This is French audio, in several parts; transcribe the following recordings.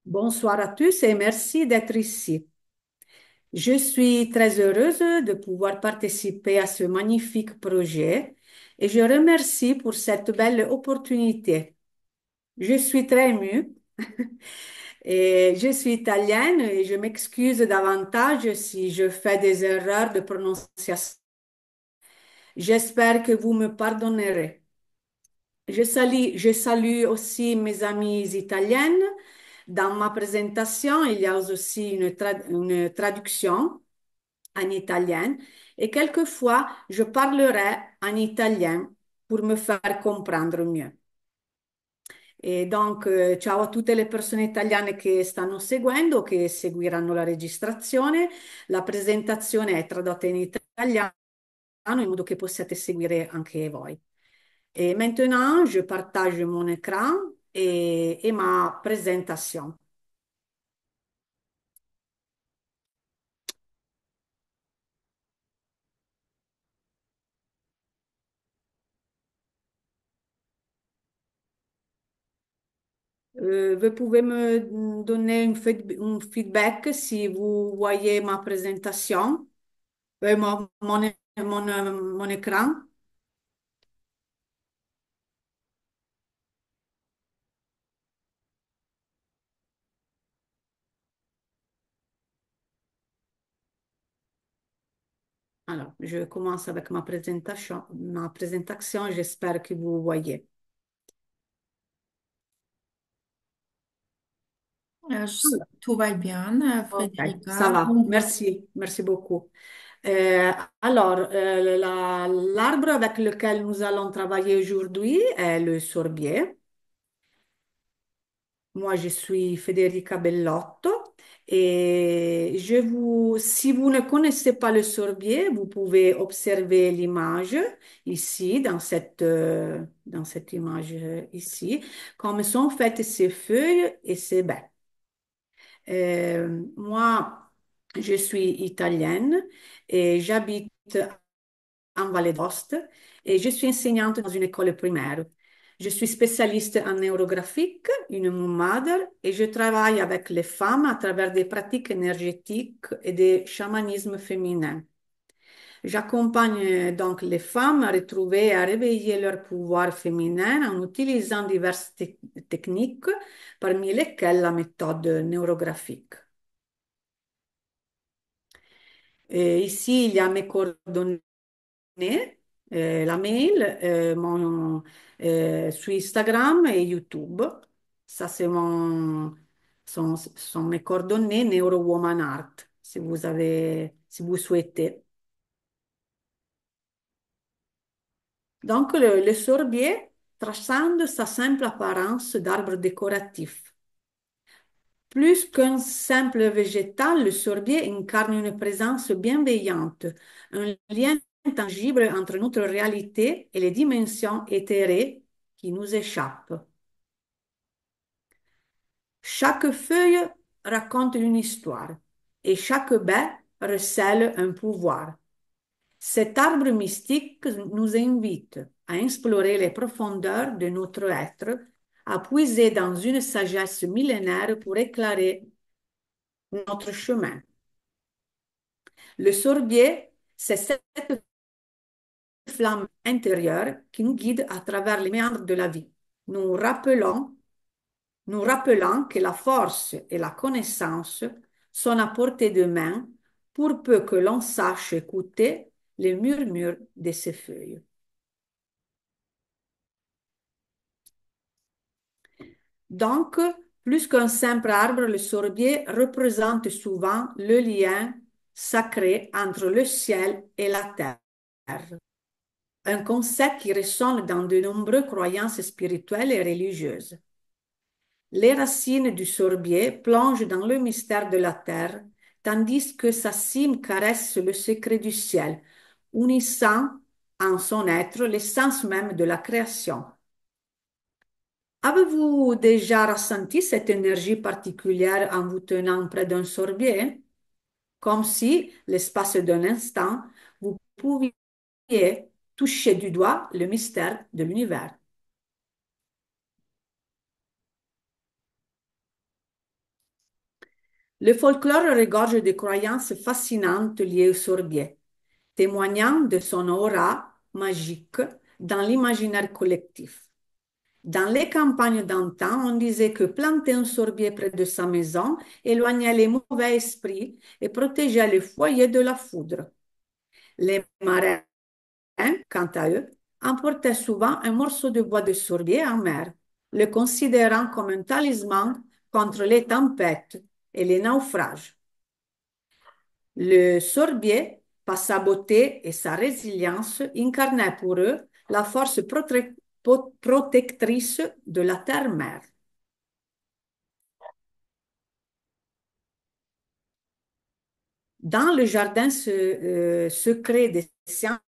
Bonsoir à tous et merci d'être ici. Je suis très heureuse de pouvoir participer à ce magnifique projet et je remercie pour cette belle opportunité. Je suis très émue et je suis italienne et je m'excuse davantage si je fais des erreurs de prononciation. J'espère que vous me pardonnerez. Je salue aussi mes amies italiennes. Dans ma présentation, il y a aussi une traduction en italien et quelquefois je parlerai en italien pour me faire comprendre mieux. E donc, ciao a tutte le persone italiane che stanno seguendo, che seguiranno la registrazione. La presentazione è tradotta in italiano in modo che possiate seguire anche voi. Et maintenant, je partage mon écran et ma présentation. Vous pouvez me donner un feedback si vous voyez ma présentation, mon écran. Alors, je commence avec ma présentation. Ma présentation, j'espère que vous voyez. Tout va bien, Ok, ça Frédérica. va. Merci, merci beaucoup. Alors, l'arbre avec lequel nous allons travailler aujourd'hui est le sorbier. Moi, je suis Federica Bellotto et si vous ne connaissez pas le sorbier, vous pouvez observer l'image ici, dans cette image ici, comme sont faites ses feuilles et ses baies. Moi, je suis italienne et j'habite en Vallée d'Aoste et je suis enseignante dans une école primaire. Je suis spécialiste en neurographique, une mother, et je travaille avec les femmes à travers des pratiques énergétiques et des chamanismes féminins. J'accompagne donc les femmes à retrouver et à réveiller leur pouvoir féminin en utilisant diverses techniques, parmi lesquelles la méthode neurographique. Et ici, il y a mes coordonnées, la mail, sur Instagram et YouTube. Ça, sont mes coordonnées Neuro Woman Art, si vous souhaitez. Donc, le sorbier transcende sa simple apparence d'arbre décoratif. Plus qu'un simple végétal, le sorbier incarne une présence bienveillante, un lien tangible entre notre réalité et les dimensions éthérées qui nous échappent. Chaque feuille raconte une histoire et chaque baie recèle un pouvoir. Cet arbre mystique nous invite à explorer les profondeurs de notre être, à puiser dans une sagesse millénaire pour éclairer notre chemin. Le sorbier, c'est cette flamme intérieure qui nous guide à travers les méandres de la vie, nous rappelant, nous rappelant que la force et la connaissance sont à portée de main pour peu que l'on sache écouter les murmures de ses feuilles. Donc, plus qu'un simple arbre, le sorbier représente souvent le lien sacré entre le ciel et la terre. Un concept qui ressonne dans de nombreuses croyances spirituelles et religieuses. Les racines du sorbier plongent dans le mystère de la terre, tandis que sa cime caresse le secret du ciel, unissant en son être l'essence même de la création. Avez-vous déjà ressenti cette énergie particulière en vous tenant près d'un sorbier? Comme si, l'espace d'un instant, vous pouviez toucher du doigt le mystère de l'univers. Le folklore regorge de croyances fascinantes liées au sorbier, témoignant de son aura magique dans l'imaginaire collectif. Dans les campagnes d'antan, on disait que planter un sorbier près de sa maison éloignait les mauvais esprits et protégeait le foyer de la foudre. Les marins, quant à eux, emportaient souvent un morceau de bois de sorbier en mer, le considérant comme un talisman contre les tempêtes et les naufrages. Le sorbier, par sa beauté et sa résilience, incarnait pour eux la force protectrice de la terre-mère. Dans le jardin secret des sciences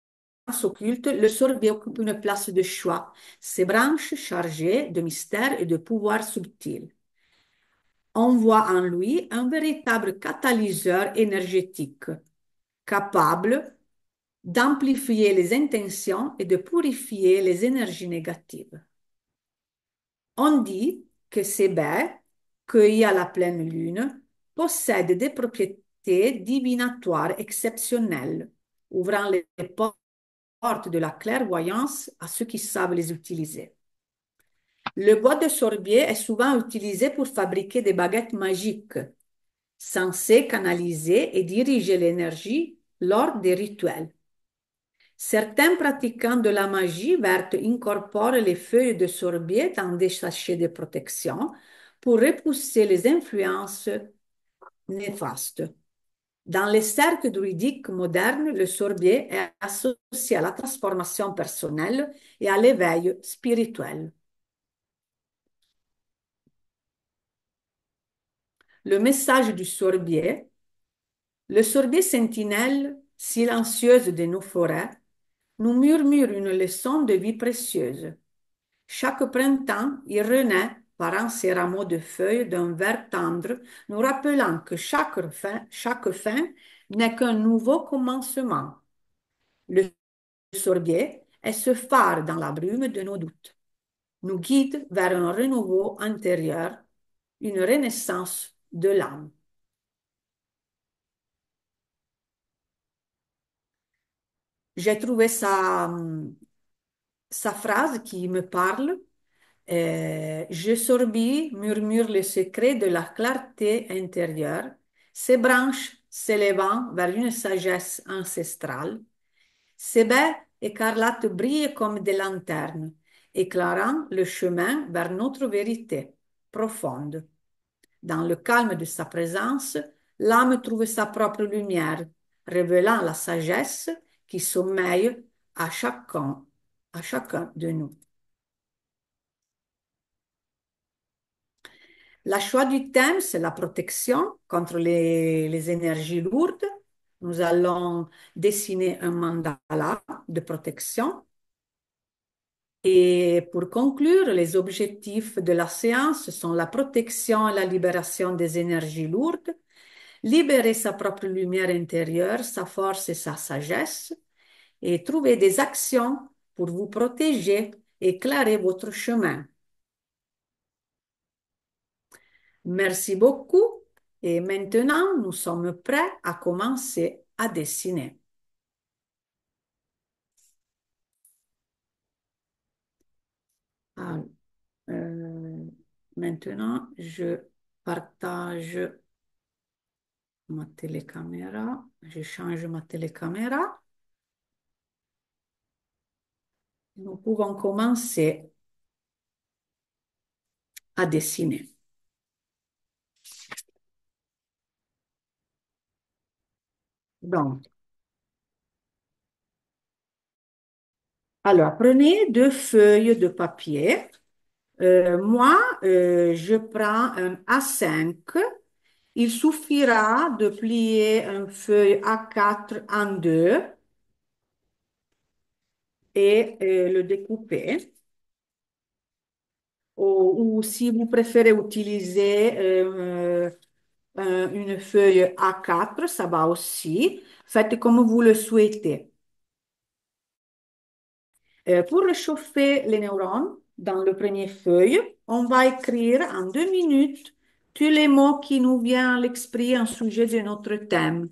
occultes, le sorbier occupe une place de choix, ses branches chargées de mystères et de pouvoirs subtils. On voit en lui un véritable catalyseur énergétique, capable d'amplifier les intentions et de purifier les énergies négatives. On dit que ces baies, cueillies à la pleine lune, possèdent des propriétés divinatoires exceptionnelles, ouvrant les portes de la clairvoyance à ceux qui savent les utiliser. Le bois de sorbier est souvent utilisé pour fabriquer des baguettes magiques, censées canaliser et diriger l'énergie lors des rituels. Certains pratiquants de la magie verte incorporent les feuilles de sorbier dans des sachets de protection pour repousser les influences néfastes. Dans les cercles druidiques modernes, le sorbier est associé à la transformation personnelle et à l'éveil spirituel. Le message du sorbier, le sorbier sentinelle silencieuse de nos forêts, nous murmure une leçon de vie précieuse. Chaque printemps, il renaît parant ses rameaux de feuilles d'un vert tendre, nous rappelant que chaque fin n'est qu'un nouveau commencement. Le sorbier est ce phare dans la brume de nos doutes, nous guide vers un renouveau intérieur, une renaissance de l'âme. J'ai trouvé sa phrase qui me parle. Je sorbis, murmure le secret de la clarté intérieure, ses branches s'élevant vers une sagesse ancestrale. Ses baies écarlates brillent comme des lanternes, éclairant le chemin vers notre vérité profonde. Dans le calme de sa présence, l'âme trouve sa propre lumière, révélant la sagesse qui sommeille à chacun de nous. La choix du thème, c'est la protection contre les énergies lourdes. Nous allons dessiner un mandala de protection. Et pour conclure, les objectifs de la séance sont la protection et la libération des énergies lourdes, libérer sa propre lumière intérieure, sa force et sa sagesse, et trouver des actions pour vous protéger et éclairer votre chemin. Merci beaucoup. Et maintenant, nous sommes prêts à commencer à dessiner. Alors, euh, maintenant, je partage ma télécaméra. Je change ma télécaméra. Nous pouvons commencer à dessiner. Donc, alors, prenez deux feuilles de papier. Moi, je prends un A5. Il suffira de plier une feuille A4 en deux et le découper. Ou si vous préférez utiliser une feuille A4, ça va aussi. Faites comme vous le souhaitez. Pour réchauffer les neurones, dans le premier feuille, on va écrire en 2 minutes tous les mots qui nous viennent à l'esprit en sujet de notre thème.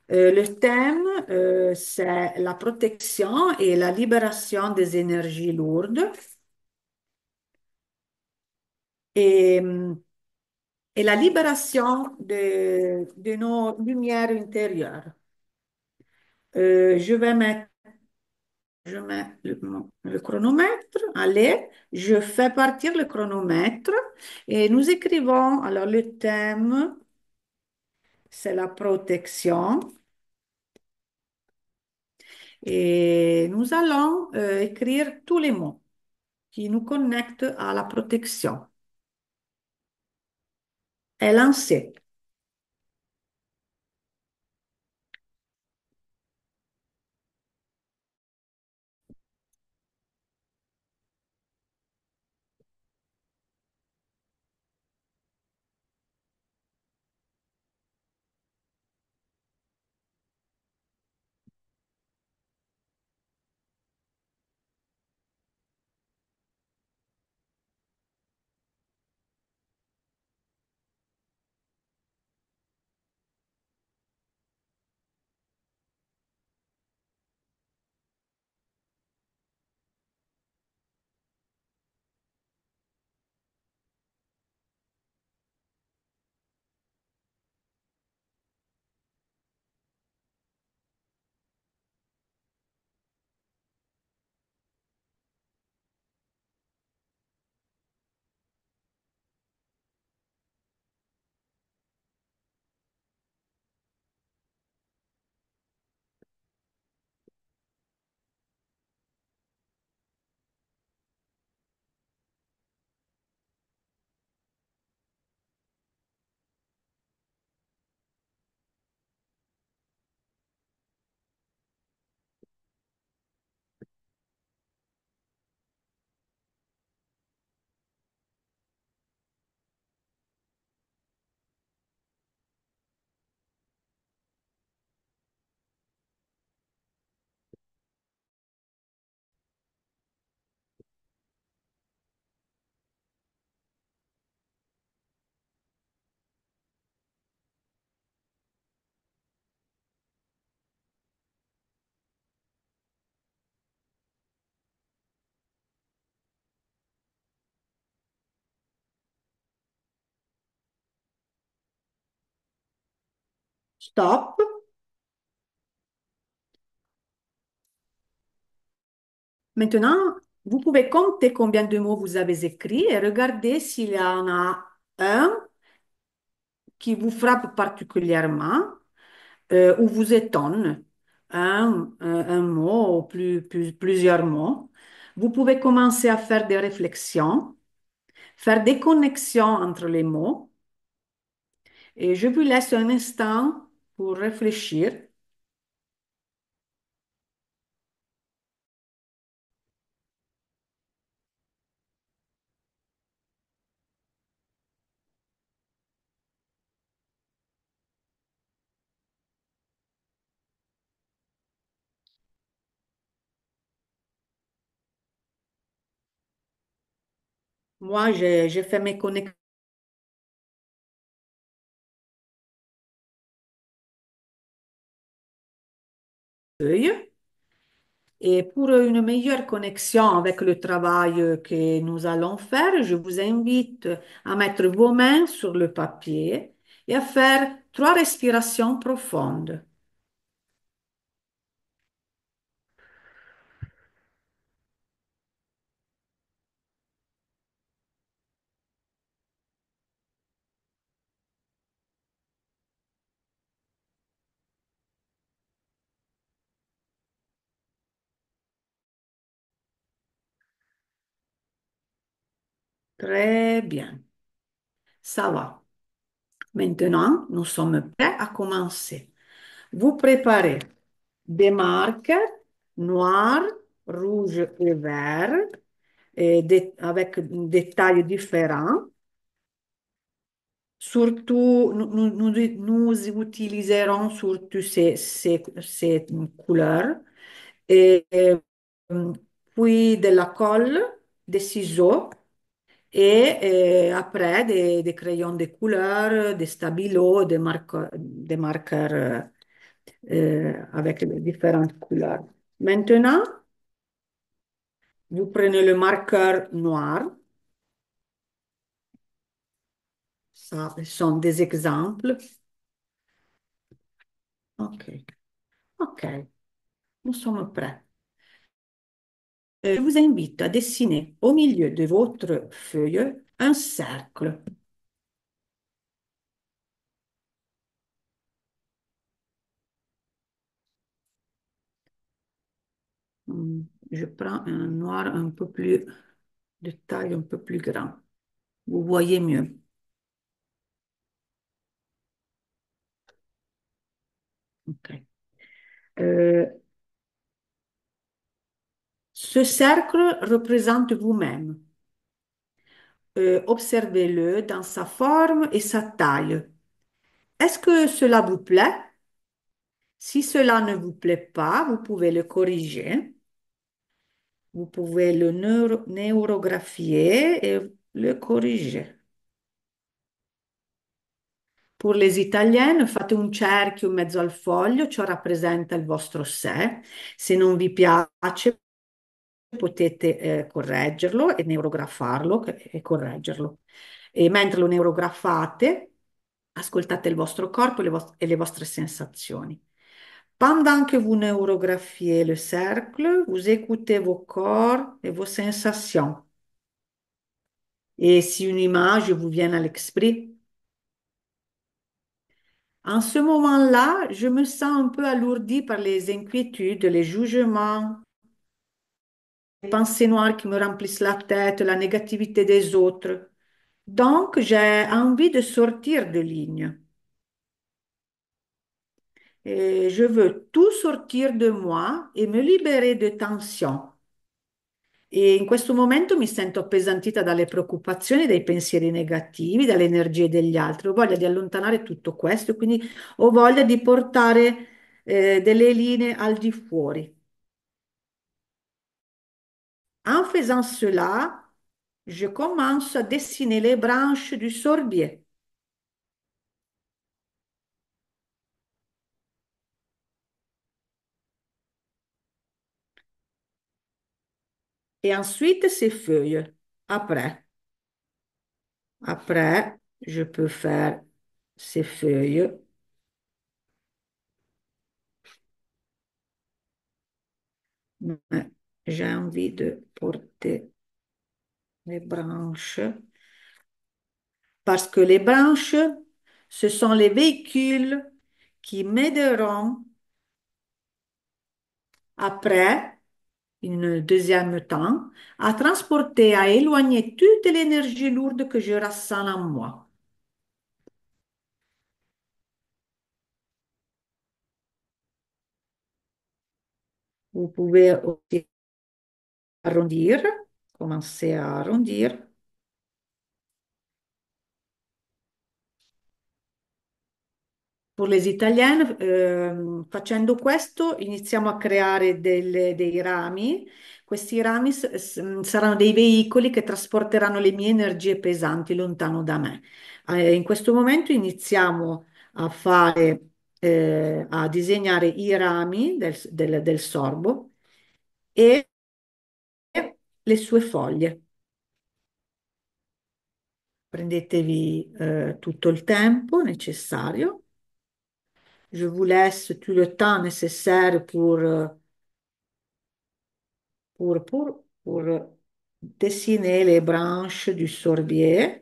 Le thème, c'est la protection et la libération des énergies lourdes et, et la libération de nos lumières intérieures. Je mets le chronomètre. Allez, je fais partir le chronomètre et nous écrivons. Alors, le thème, c'est la protection. Et nous allons écrire tous les mots qui nous connectent à la protection. Et lancer. Stop. Maintenant, vous pouvez compter combien de mots vous avez écrits et regarder s'il y en a un qui vous frappe particulièrement ou vous étonne. Un mot ou plusieurs mots. Vous pouvez commencer à faire des réflexions, faire des connexions entre les mots et je vous laisse un instant pour réfléchir. Moi, j'ai fait mes connexions. Et pour une meilleure connexion avec le travail que nous allons faire, je vous invite à mettre vos mains sur le papier et à faire 3 respirations profondes. Très bien, ça va. Maintenant, nous sommes prêts à commencer. Vous préparez des marqueurs noirs, rouges et verts et avec des tailles différentes. Surtout, nous utiliserons surtout ces couleurs. Et puis de la colle, des ciseaux et après des crayons de couleur, des stabilos, des marqueurs avec les différentes couleurs. Maintenant, vous prenez le marqueur noir. Ça, ce sont des exemples. OK, OK, nous sommes prêts. Je vous invite à dessiner au milieu de votre feuille un cercle. Je prends un noir un peu plus de taille un peu plus grand. Vous voyez mieux. OK. Euh, Ce cercle représente vous-même. Observez-le dans sa forme et sa taille. Est-ce que cela vous plaît? Si cela ne vous plaît pas, vous pouvez le corriger. Vous pouvez le neurographier et le corriger. Per le italienne fate un cerchio in mezzo al foglio, ciò rappresenta il vostro sé. Se non vi piace potete correggerlo e neurografarlo e correggerlo. E mentre lo neurografate, ascoltate il vostro corpo e le vostre sensazioni. Pendant que vous neurographiez le cercle, vous écoutez vos corps et vos sensations. Et si une image vous vient à l'esprit, en ce moment-là, je me sens un peu alourdie par les inquiétudes, les jugements, les pensées noires qui me remplissent la tête, la négativité des autres. Donc, j'ai envie de sortir de ligne. Et je veux tout sortir de moi e me libérer de tension. E in questo momento mi sento appesantita dalle preoccupazioni, dai pensieri negativi, dalle energie degli altri. Ho voglia di allontanare tutto questo, quindi ho voglia di portare delle linee al di fuori. En faisant cela, je commence à dessiner les branches du sorbier. Et ensuite, ses feuilles. Après, je peux faire ses feuilles. Mais j'ai envie de porter les branches parce que les branches, ce sont les véhicules qui m'aideront après, une deuxième temps, à transporter, à éloigner toute l'énergie lourde que je ressens en moi. Vous pouvez aussi arrondir, commencer à arrondir. Per le italiane, facendo questo, iniziamo a creare dei rami. Questi rami saranno dei veicoli che trasporteranno le mie energie pesanti lontano da me. In questo momento iniziamo a fare, a disegnare i rami del sorbo e le sue foglie. Prendetevi, tutto il tempo necessario. Je vous laisse tout le temps nécessaire pour dessiner les branches du sorbier.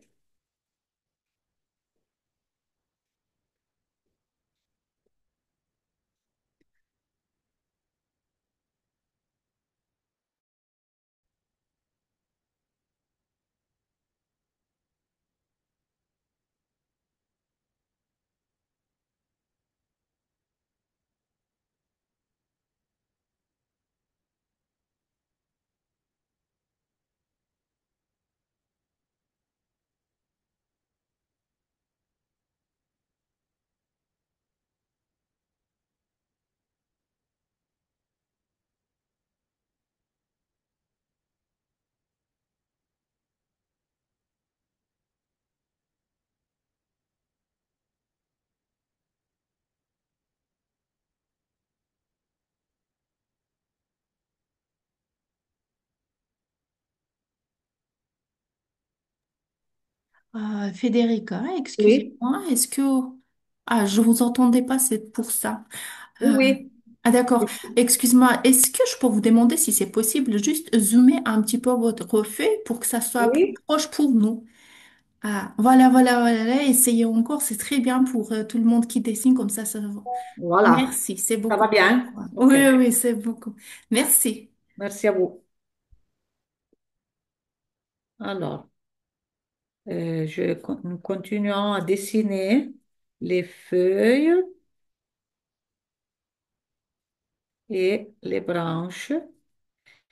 Federica, Oui, excusez-moi, est-ce que... Ah, je vous entendais pas, c'est pour ça. Euh, oui, ah, d'accord. oui, Excuse-moi, est-ce que je peux vous demander si c'est possible juste zoomer un petit peu votre feuille pour que ça soit plus oui, proche pour nous? Ah, voilà, essayez encore, c'est très bien pour tout le monde qui dessine comme ça va. voilà, Merci, c'est ça beaucoup. va bien? Oui, Ok, oui, c'est beaucoup. Merci. merci à vous. Alors, nous continuons à dessiner les feuilles et les branches.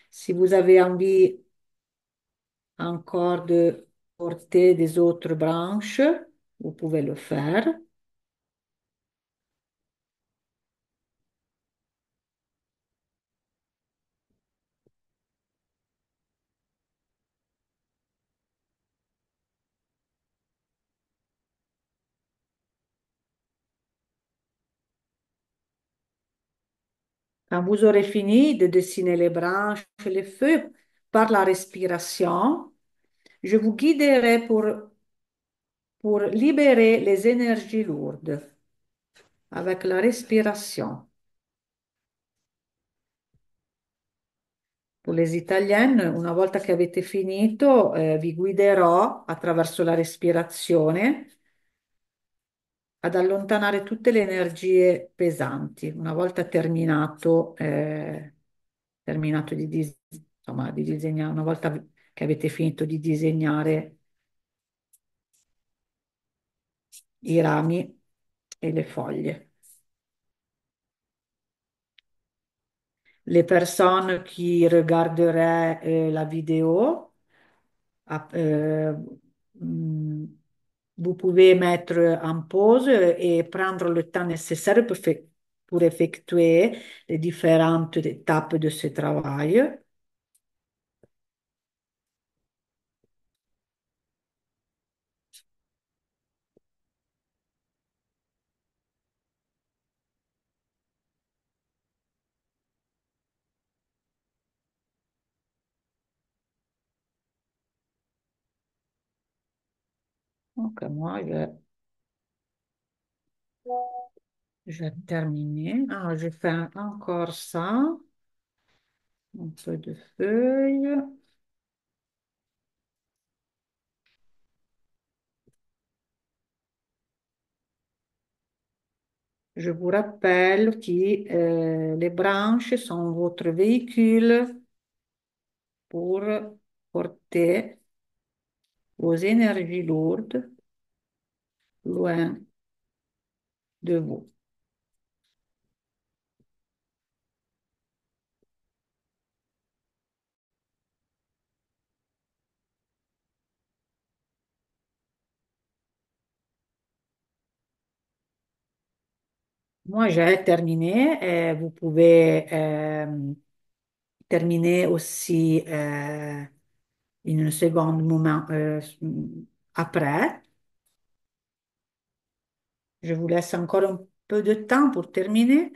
Si vous avez envie encore de porter des autres branches, vous pouvez le faire. Quand vous aurez fini de dessiner les branches et les feuilles par la respiration, je vous guiderai pour libérer les énergies lourdes avec la respiration. Pour les italiennes, una volta che avete finito, vi guiderò attraverso la respirazione ad allontanare tutte le energie pesanti. Una volta terminato insomma, di disegnare, una volta che avete finito di disegnare i rami e le foglie. Les personnes qui regarderaient la vidéo, mm, vous pouvez mettre en pause et prendre le temps nécessaire pour effectuer les différentes étapes de ce travail. Donc, moi, j'ai terminé. Ah, je fais encore ça. Un peu de feuilles. Je vous rappelle que les branches sont votre véhicule pour porter vos énergies lourdes loin de vous. Moi, j'ai terminé. Vous pouvez terminer aussi une seconde moment après. Je vous laisse encore un peu de temps pour terminer.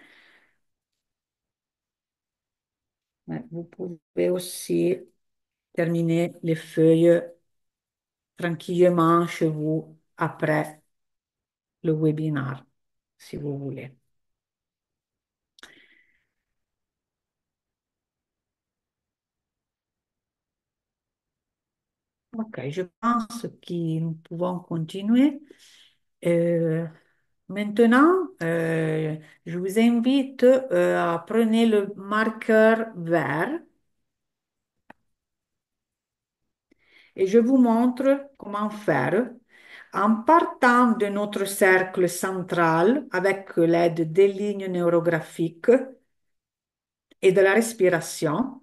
Mais vous pouvez aussi terminer les feuilles tranquillement chez vous après le webinaire, si vous voulez. Ok, je pense que nous pouvons continuer. Euh, Maintenant, je vous invite à prendre le marqueur vert et je vous montre comment faire. En partant de notre cercle central avec l'aide des lignes neurographiques et de la respiration,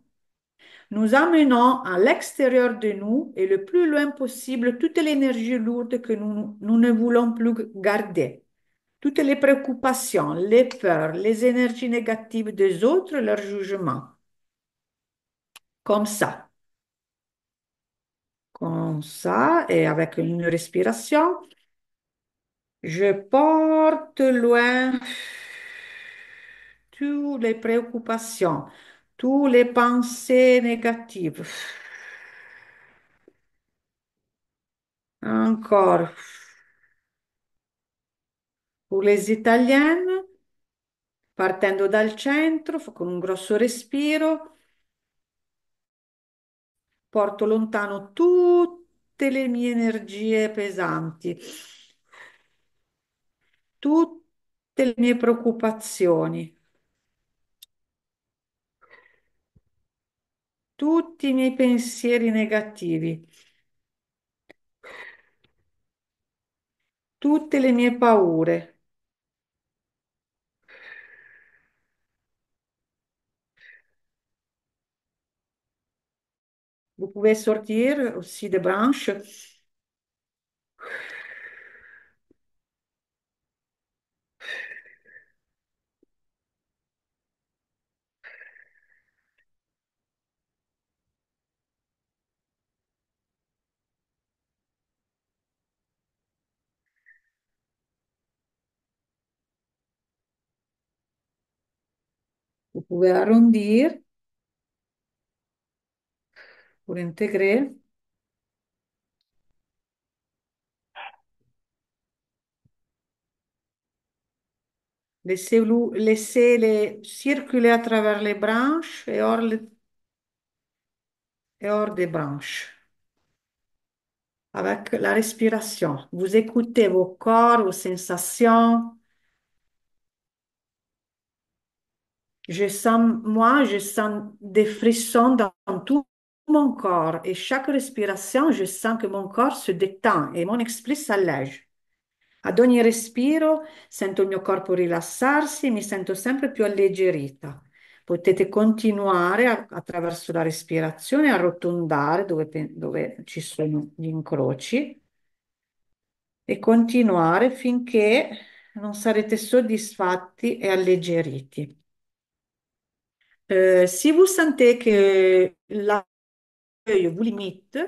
nous amenons à l'extérieur de nous et le plus loin possible toute l'énergie lourde que nous ne voulons plus garder. Toutes les préoccupations, les peurs, les énergies négatives des autres, leurs jugements. Comme ça. Comme ça, et avec une respiration, je porte loin toutes les préoccupations, toutes les pensées négatives. Encore. Pour les italiennes, partendo dal centro, con un grosso respiro, porto lontano tutte le mie energie pesanti, tutte le mie preoccupazioni, tutti i miei pensieri negativi, tutte le mie paure. Vous pouvez sortir aussi des branches. Vous pouvez arrondir pour intégrer. Laissez-les circuler à travers les branches et hors des branches avec la respiration. Vous écoutez vos corps, vos sensations. Je sens des frissons dans tout mon corps et chaque respiration, je sens que mon corps se détend e mon esprit s'allège. Ad ogni respiro sento il mio corpo rilassarsi e mi sento sempre più alleggerita. Potete continuare attraverso la respirazione a arrotondare dove ci sono gli incroci e continuare finché non sarete soddisfatti e alleggeriti. Si vous sentez que la feuille vous limite,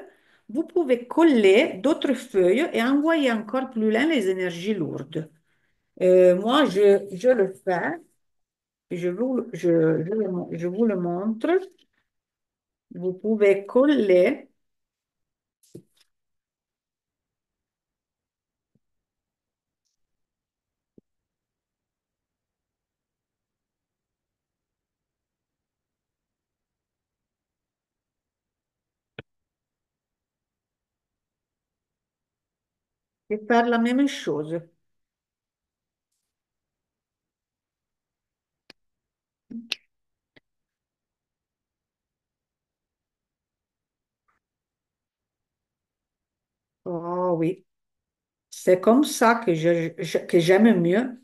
vous pouvez coller d'autres feuilles et envoyer encore plus loin les énergies lourdes. Moi, je le fais, je vous le montre. Vous pouvez coller et faire la même chose. Oh oui, c'est comme ça que que j'aime mieux.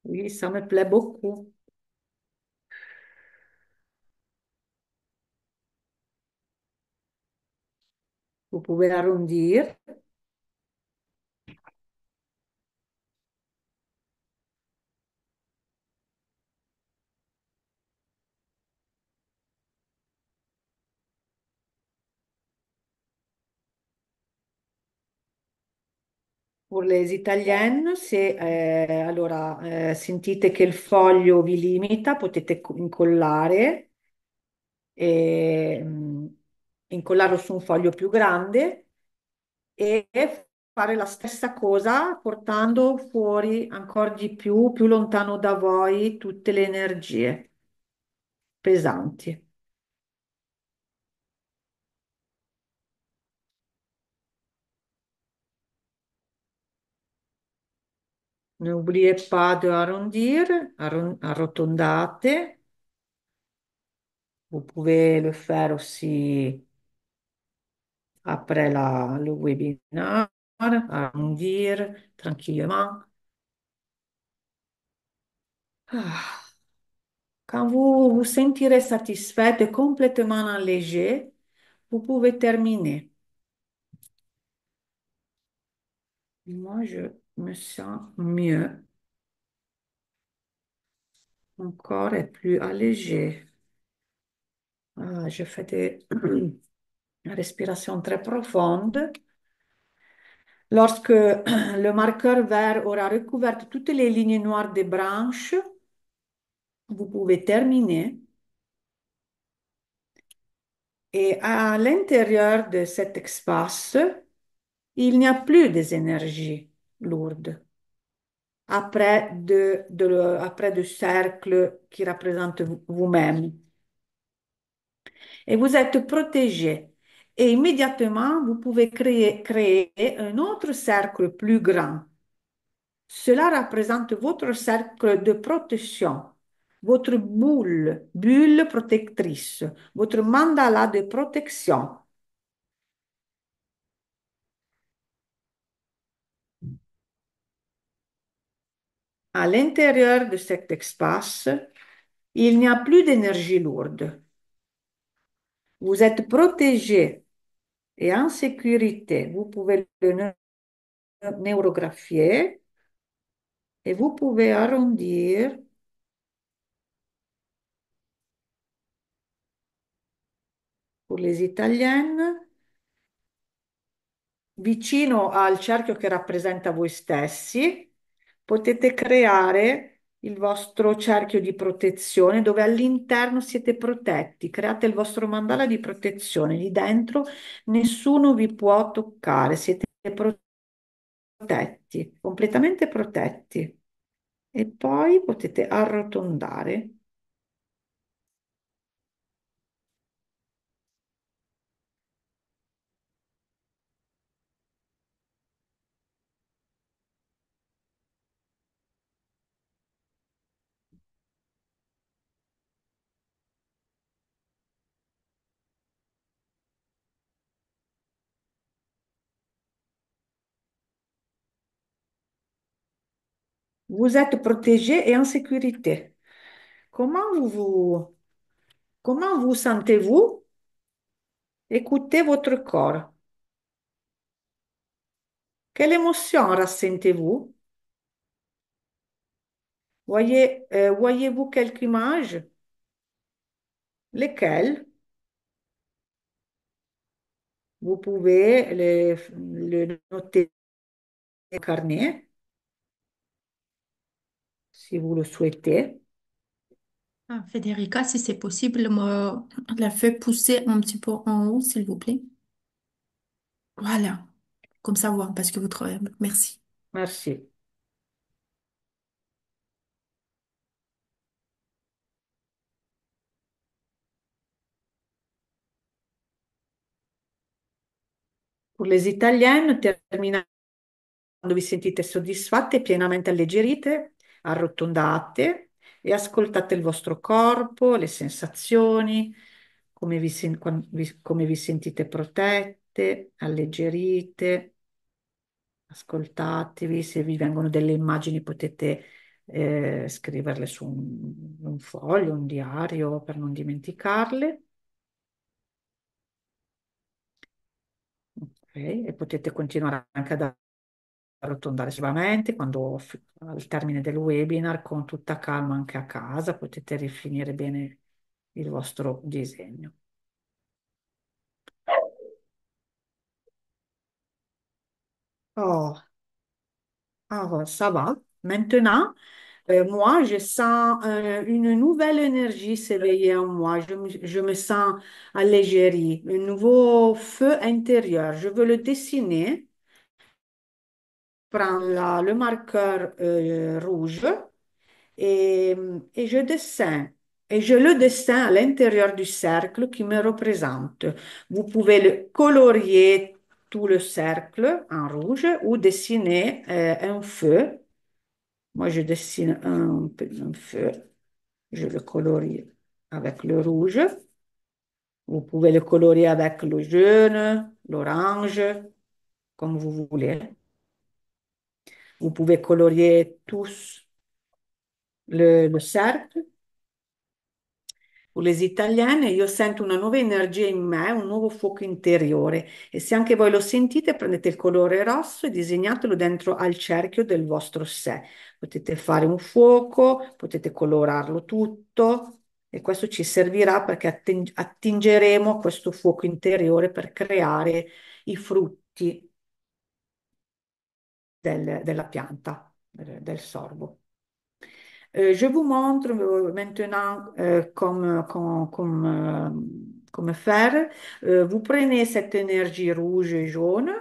Oui, ça me plaît beaucoup. Vous pouvez arrondir. Pour les italiennes, se sentite che il foglio vi limita, potete incollare e incollarlo su un foglio più grande e fare la stessa cosa portando fuori ancora di più, più lontano da voi tutte le energie pesanti. N'oubliez pas de arrondir, arrotondate. Vous pouvez le faire aussi après le webinaire, arrondir tranquillement. Ah, quand vous vous sentirez satisfait et complètement allégé, vous pouvez terminer. Moi, je me sens mieux. Mon corps est plus allégé. Ah, je fais des respirations très profondes. Lorsque le marqueur vert aura recouvert toutes les lignes noires des branches, vous pouvez terminer. Et à l'intérieur de cet espace, il n'y a plus des énergies lourdes. Après de cercle qui représente vous-même. Et vous êtes protégé. Et immédiatement, vous pouvez créer un autre cercle plus grand. Cela représente votre cercle de protection, votre bulle protectrice, votre mandala de protection. À l'intérieur de cet espace, il n'y a plus d'énergie lourde. Vous êtes protégé et en sécurité. Vous pouvez le neurographier et vous pouvez arrondir pour les Italiennes vicino al cerchio che rappresenta voi stessi. Potete creare il vostro cerchio di protezione dove all'interno siete protetti. Create il vostro mandala di protezione. Lì dentro nessuno vi può toccare. Siete protetti, completamente protetti. E poi potete arrotondare. Vous êtes protégé et en sécurité. Comment comment vous sentez-vous? Écoutez votre corps. Quelle émotion ressentez-vous? Voyez-vous quelques images? Lesquelles? Vous pouvez le noter au carnet si vous le souhaitez. Ah, Federica, si c'est possible, me la fait pousser un petit peu en haut, s'il vous plaît. Voilà. Comme ça, voir, parce que votre... Merci. Merci. Pour les italiennes, terminando, vi sentite soddisfatte e pienamente alleggerite, arrotondate e ascoltate il vostro corpo, le sensazioni, come vi sentite protette, alleggerite. Ascoltatevi, se vi vengono delle immagini potete scriverle su un foglio, un diario per non dimenticarle. Ok. E potete continuare anche ad arrotondare sull'amente quando al termine del webinar, con tutta calma anche a casa, potete rifinire bene il vostro disegno. Oh, alors, ça va. Maintenant, moi, je sens une nouvelle énergie s'éveiller en moi. Je me sens allégérie, un nouveau feu intérieur. Je veux le dessiner. Prends le marqueur rouge et, et je dessine. Et je le dessine à l'intérieur du cercle qui me représente. Vous pouvez le colorier tout le cercle en rouge ou dessiner un feu. Moi, je dessine un feu. Je le colorie avec le rouge. Vous pouvez le colorier avec le jaune, l'orange, comme vous voulez. Vous pouvez colorier tous le cercle. Per le italiane io sento una nuova energia in me, un nuovo fuoco interiore e se anche voi lo sentite prendete il colore rosso e disegnatelo dentro al cerchio del vostro sé. Potete fare un fuoco, potete colorarlo tutto e questo ci servirà perché attingeremo questo fuoco interiore per creare i frutti della pianta, del sorbo. Je vous montre maintenant comme faire. Vous prenez cette énergie rouge et jaune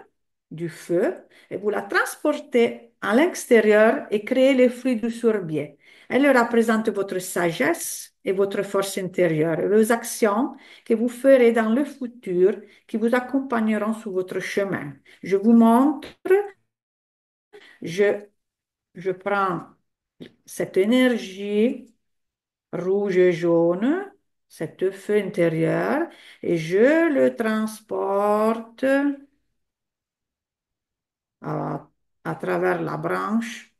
du feu et vous la transportez à l'extérieur et créez les fruits du sourbier. Elle représente votre sagesse et votre force intérieure, et les actions que vous ferez dans le futur qui vous accompagneront sur votre chemin. Je vous montre, je, je prends cette énergie rouge et jaune, cet feu intérieur, et je le transporte à, à travers la branche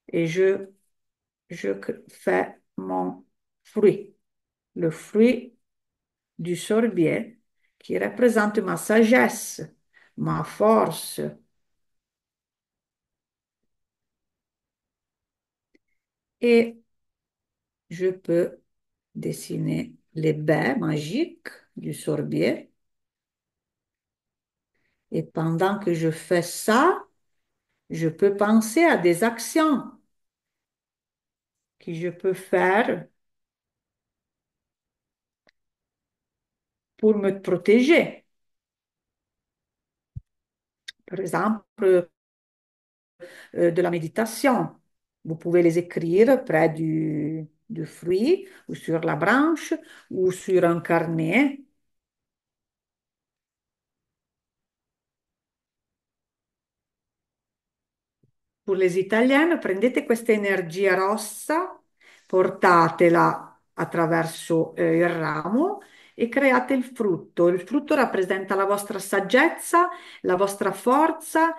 et je fais mon fruit, le fruit du sorbier qui représente ma sagesse, ma force. Et je peux dessiner les baies magiques du sorbier. Et pendant que je fais ça, je peux penser à des actions que je peux faire pour me protéger. Par exemple, de la méditation. Vous pouvez les écrire près du fruit ou sur la branche ou sur un carnet. Per le italiane, prendete questa energia rossa, portatela attraverso il ramo e create il frutto. Il frutto rappresenta la vostra saggezza, la vostra forza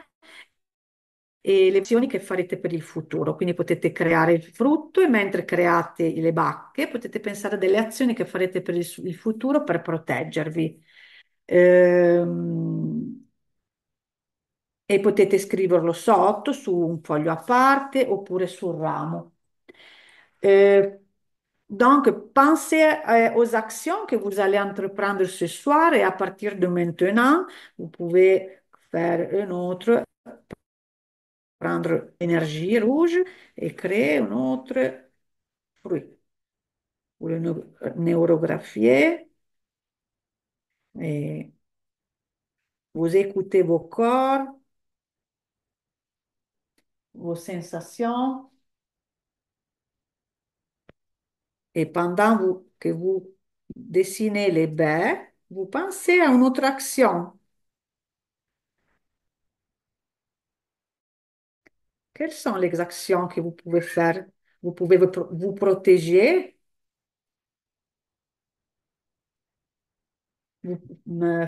e le azioni che farete per il futuro. Quindi potete creare il frutto e mentre create le bacche potete pensare a delle azioni che farete per il futuro per proteggervi. Ehm, e potete scriverlo sotto su un foglio a parte oppure sul ramo. Euh, donc, pensez aux actions que vous allez entreprendre ce soir et à partir de maintenant, vous pouvez faire un autre, prendre énergie rouge et créer un autre fruit. Vous le neurographiez et vous écoutez vos corps, vos sensations et pendant que vous dessinez les baies, vous pensez à une autre action. Quelles sont les actions que vous pouvez faire? Vous pouvez vous protéger,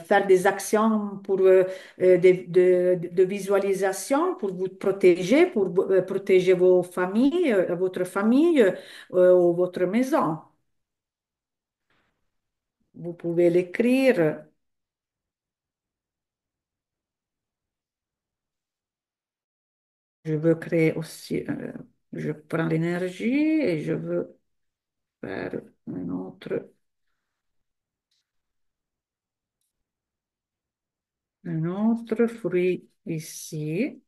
faire des actions pour de visualisation pour vous protéger, pour protéger vos familles, votre famille ou votre maison. Vous pouvez l'écrire. Je veux créer aussi, je prends l'énergie et je veux faire un autre fruit ici.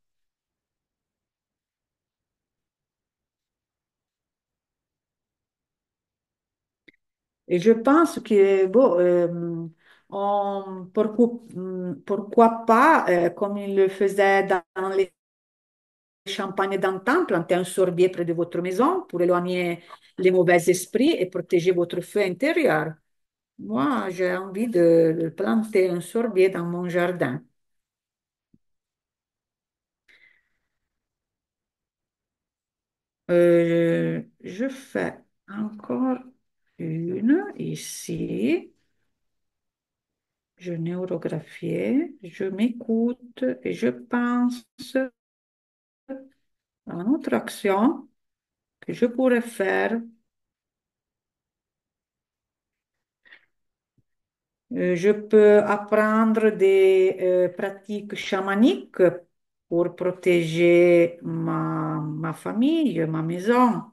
Et je pense que, bon, pourquoi pas, comme il le faisait dans les champagnes d'antan, planter un sorbier près de votre maison pour éloigner les mauvais esprits et protéger votre feu intérieur. Moi, j'ai envie de planter un sorbier dans mon jardin. Je fais encore une ici. Je neurographie, je m'écoute et je pense à une autre action que je pourrais faire Je peux apprendre des pratiques chamaniques pour protéger ma famille, ma maison,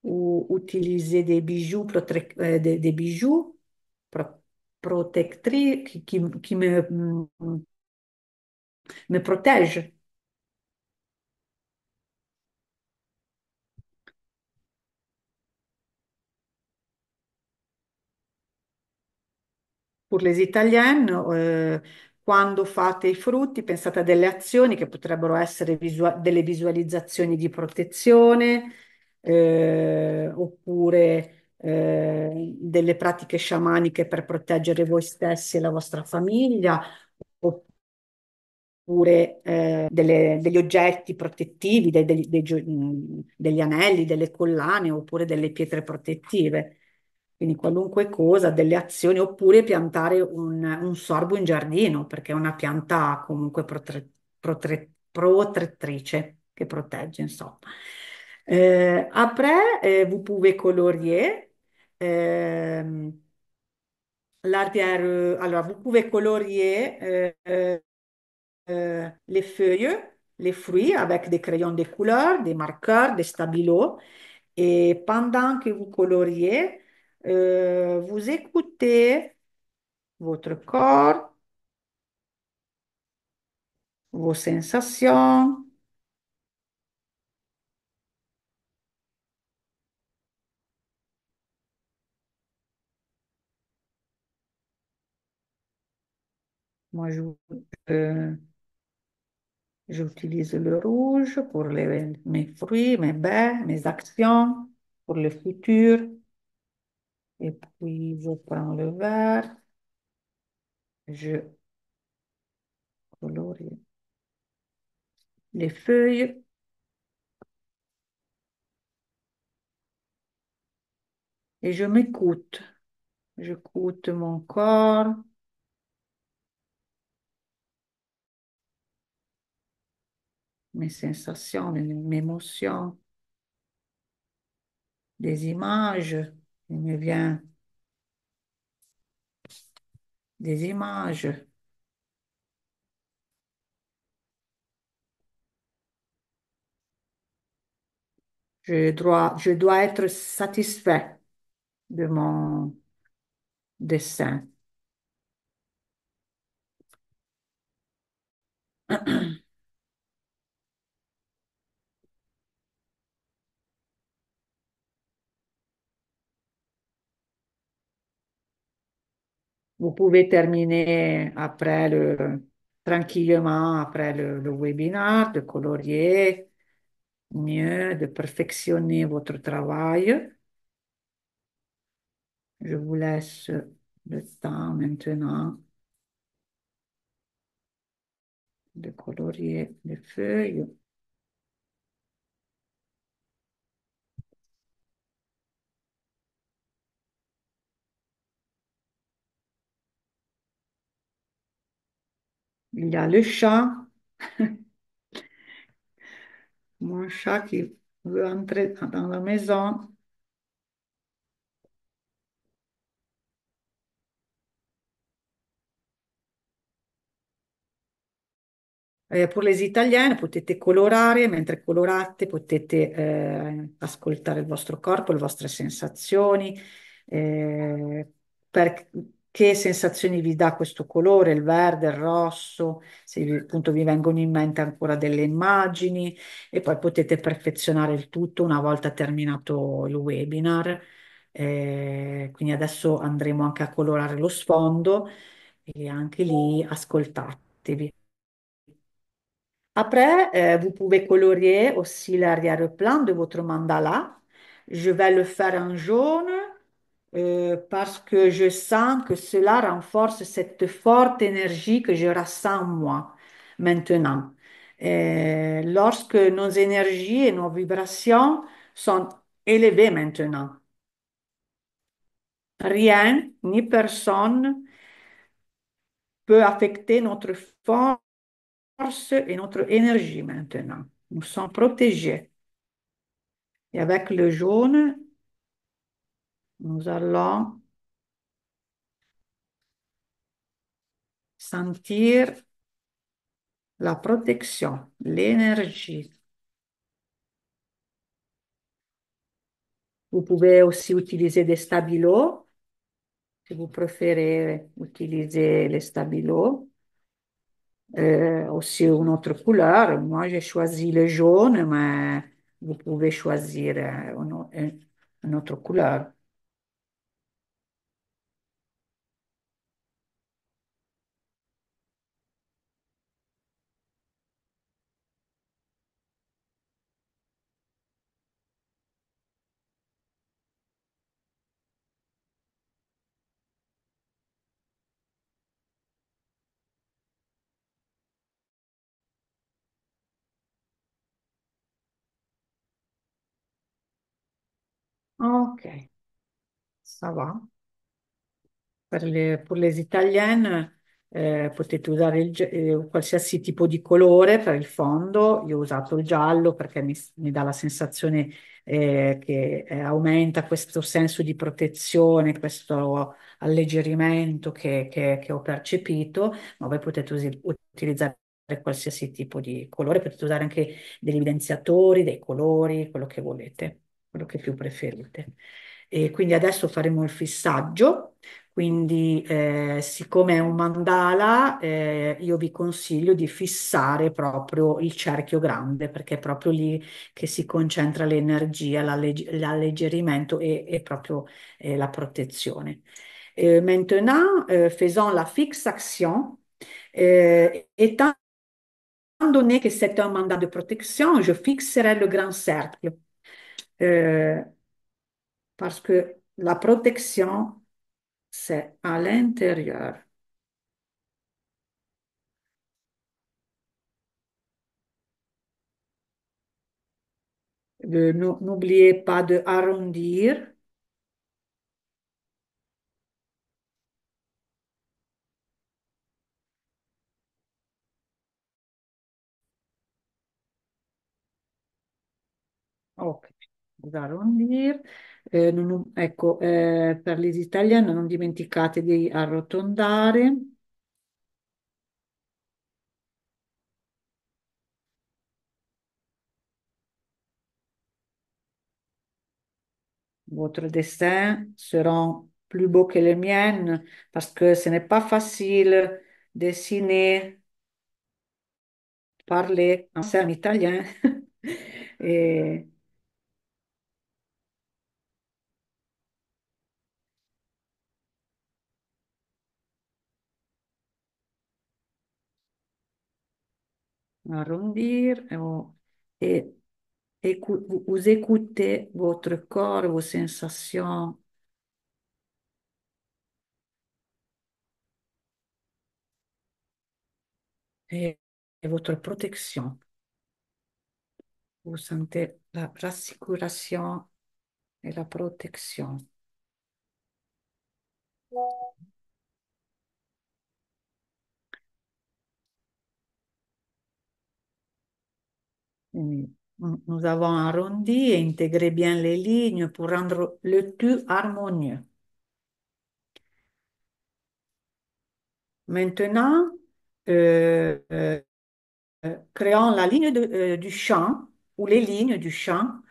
ou utiliser des bijoux, des bijoux pro- protectri qui me protègent. Per le italiane, quando fate i frutti, pensate a delle azioni che potrebbero essere delle visualizzazioni di protezione, oppure delle pratiche sciamaniche per proteggere voi stessi e la vostra famiglia, oppure degli oggetti protettivi, degli anelli, delle collane, oppure delle pietre protettive. Quindi qualunque cosa, delle azioni, oppure piantare un sorbo in giardino, perché è una pianta comunque protettrice che protegge, insomma. Après, vous pouvez colorier. euh, L'arrière, alors, vous pouvez colorier les feuilles, les fruits avec des crayons de couleur, des marqueurs, des stabilos. Et pendant que vous coloriez, vous écoutez votre corps, vos sensations. Moi, euh, j'utilise le rouge pour mes fruits, mes baies, mes actions, pour le futur. Et puis, je prends le vert, je colorie les feuilles et je m'écoute. J'écoute mon corps, mes sensations, mes émotions, des images. Il me vient des images. Je dois être satisfait de mon dessin. Vous pouvez terminer tranquillement après le webinaire, de colorier mieux, de perfectionner votre travail. Je vous laisse le temps maintenant de colorier les feuilles. Il y a le chat, mon chat qui veut entrer dans la maison. Per le italiane potete colorare, mentre colorate potete ascoltare il vostro corpo, le vostre sensazioni, che sensazioni vi dà questo colore, il verde, il rosso, se appunto vi vengono in mente ancora delle immagini e poi potete perfezionare il tutto una volta terminato il webinar. Quindi adesso andremo anche a colorare lo sfondo e anche lì ascoltatevi. Après, vous pouvez colorier aussi l'arrière-plan de votre mandala. Je vais le faire en jaune parce que je sens que cela renforce cette forte énergie que je ressens en moi maintenant. Lorsque nos énergies et nos vibrations sont élevées maintenant, rien ni personne peut affecter notre force et notre énergie maintenant. Nous sommes protégés. Et avec le jaune, Nous allons sentir la protection, l'énergie. Vous pouvez aussi utiliser des stabilos, si vous préférez utiliser les stabilos. Aussi une autre couleur. Moi, j'ai choisi le jaune, mais vous pouvez choisir une autre couleur. Ok, ça va. Per le italiane potete usare qualsiasi tipo di colore per il fondo. Io ho usato il giallo perché mi dà la sensazione che aumenta questo senso di protezione, questo alleggerimento che ho percepito, ma voi potete utilizzare qualsiasi tipo di colore, potete usare anche degli evidenziatori, dei colori, quello che volete, quello che più preferite. E quindi adesso faremo il fissaggio. Quindi, siccome è un mandala, io vi consiglio di fissare proprio il cerchio grande, perché è proprio lì che si concentra l'energia, l'alleggerimento e proprio la protezione. Maintenant, faisons la fixation. Étant donné que c'est un mandat de protection, je fixerai le grand cercle. Euh, Parce que la protection, c'est à l'intérieur. N'oubliez pas de arrondir ok, ad arrondir. Ecco, per gli italiani non dimenticate di arrotondare. Votre dessin seront plus beaux que les miennes parce que ce n'est pas facile dessiner, parler en italien. Et arrondir et, vous écoutez votre corps, vos sensations et votre protection. Vous sentez la rassicuration et la protection. Quindi, nous avons arrondi et intégré bien les lignes pour rendre le tout harmonieux. Maintenant, euh, euh, créons la ligne du champ ou les lignes du champ.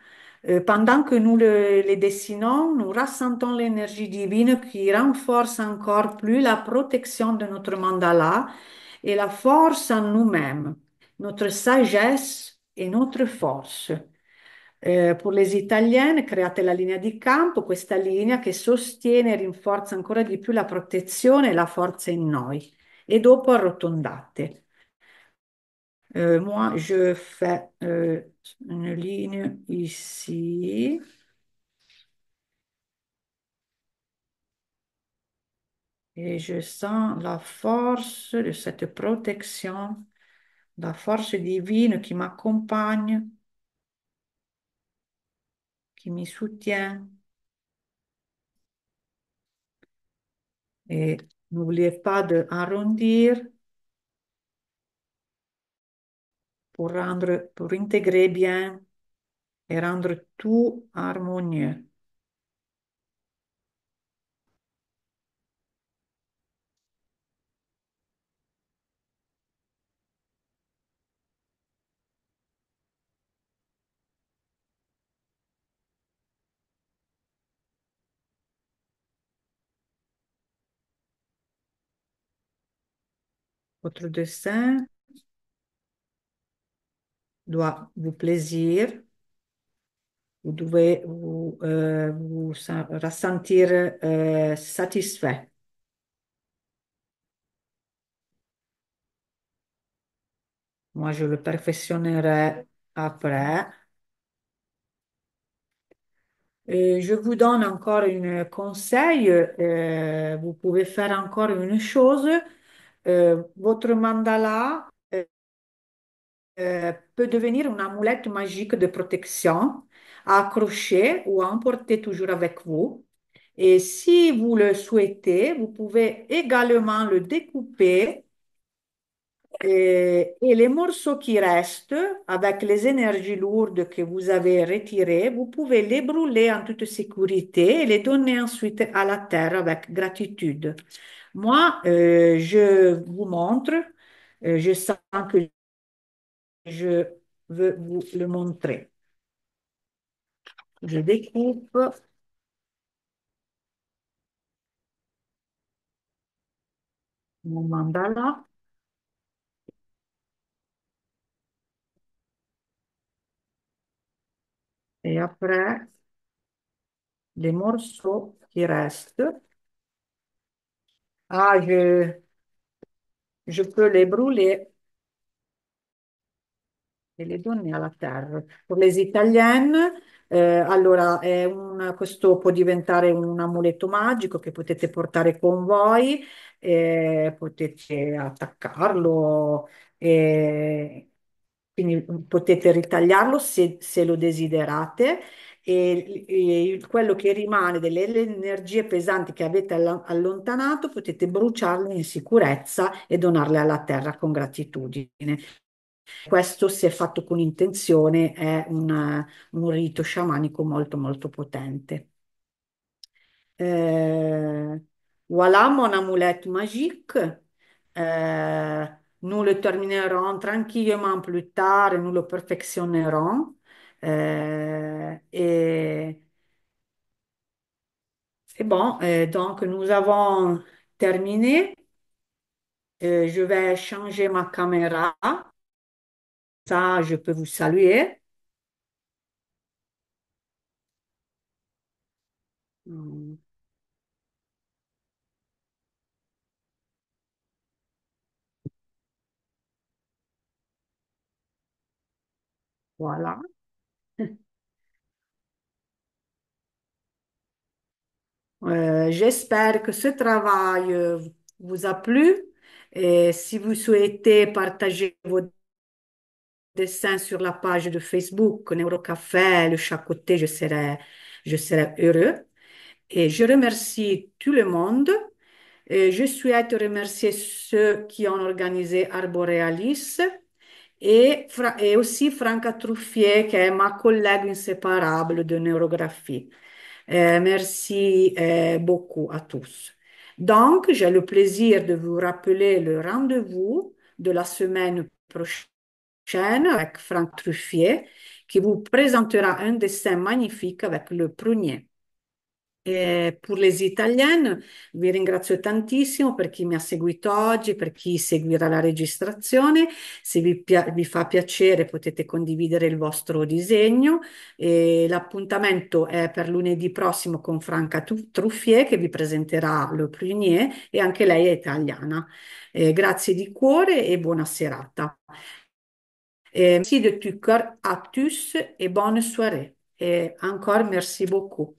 Pendant que nous les dessinons, nous ressentons l'énergie divine qui renforce encore plus la protection de notre mandala et la force en nous-mêmes, notre sagesse et notre force. Per le italiane create la linea di campo, questa linea che sostiene e rinforza ancora di più la protezione e la forza in noi. E dopo arrotondate. Moi, je fais une ligne ici et je sens la force de cette protection, la force divine qui m'accompagne, qui me soutient. Et n'oubliez pas de arrondir pour intégrer bien et rendre tout harmonieux. Votre dessin doit vous plaisir. Vous devez vous ressentir satisfait. Moi, je le perfectionnerai après. Et je vous donne encore un conseil. Vous pouvez faire encore une chose. Votre mandala peut devenir une amulette magique de protection à accrocher ou à emporter toujours avec vous. Et si vous le souhaitez, vous pouvez également le découper et les morceaux qui restent, avec les énergies lourdes que vous avez retirées, vous pouvez les brûler en toute sécurité et les donner ensuite à la terre avec gratitude. Moi, je vous montre, je sens que je veux vous le montrer. Je découpe mon mandala et après, les morceaux qui restent, ah, je peux les brûler e le donne alla terra. Per le italiane, allora questo può diventare un amuleto magico che potete portare con voi, potete attaccarlo, quindi potete ritagliarlo se lo desiderate. E quello che rimane delle energie pesanti che avete allontanato potete bruciarlo in sicurezza e donarle alla terra con gratitudine. Questo, se fatto con intenzione, è un rito sciamanico molto molto potente. Voilà mon amulette magique. Nous le terminerons tranquillement plus tard et nous le perfectionnerons. Et bon, donc nous avons terminé. Je vais changer ma caméra. Ça, je peux vous saluer. Hmm, voilà. J'espère que ce travail vous a plu. Et si vous souhaitez partager vos dessins sur la page de Facebook Neurocafé, le chat côté, je serai heureux. Et je remercie tout le monde. Et je souhaite remercier ceux qui ont organisé Arborealis et aussi Franca Truffier, qui est ma collègue inséparable de neurographie. Merci beaucoup à tous. Donc, j'ai le plaisir de vous rappeler le rendez-vous de la semaine prochaine avec Franck Truffier, qui vous présentera un dessin magnifique avec le prunier. E per le italiane vi ringrazio tantissimo per chi mi ha seguito oggi, per chi seguirà la registrazione. Se vi fa piacere potete condividere il vostro disegno. E l'appuntamento è per lunedì prossimo con Franca Truffier che vi presenterà Le Prunier e anche lei è italiana. Grazie di cuore e buona serata. Merci de tout cœur à tous et bonne soirée. Et encore merci beaucoup.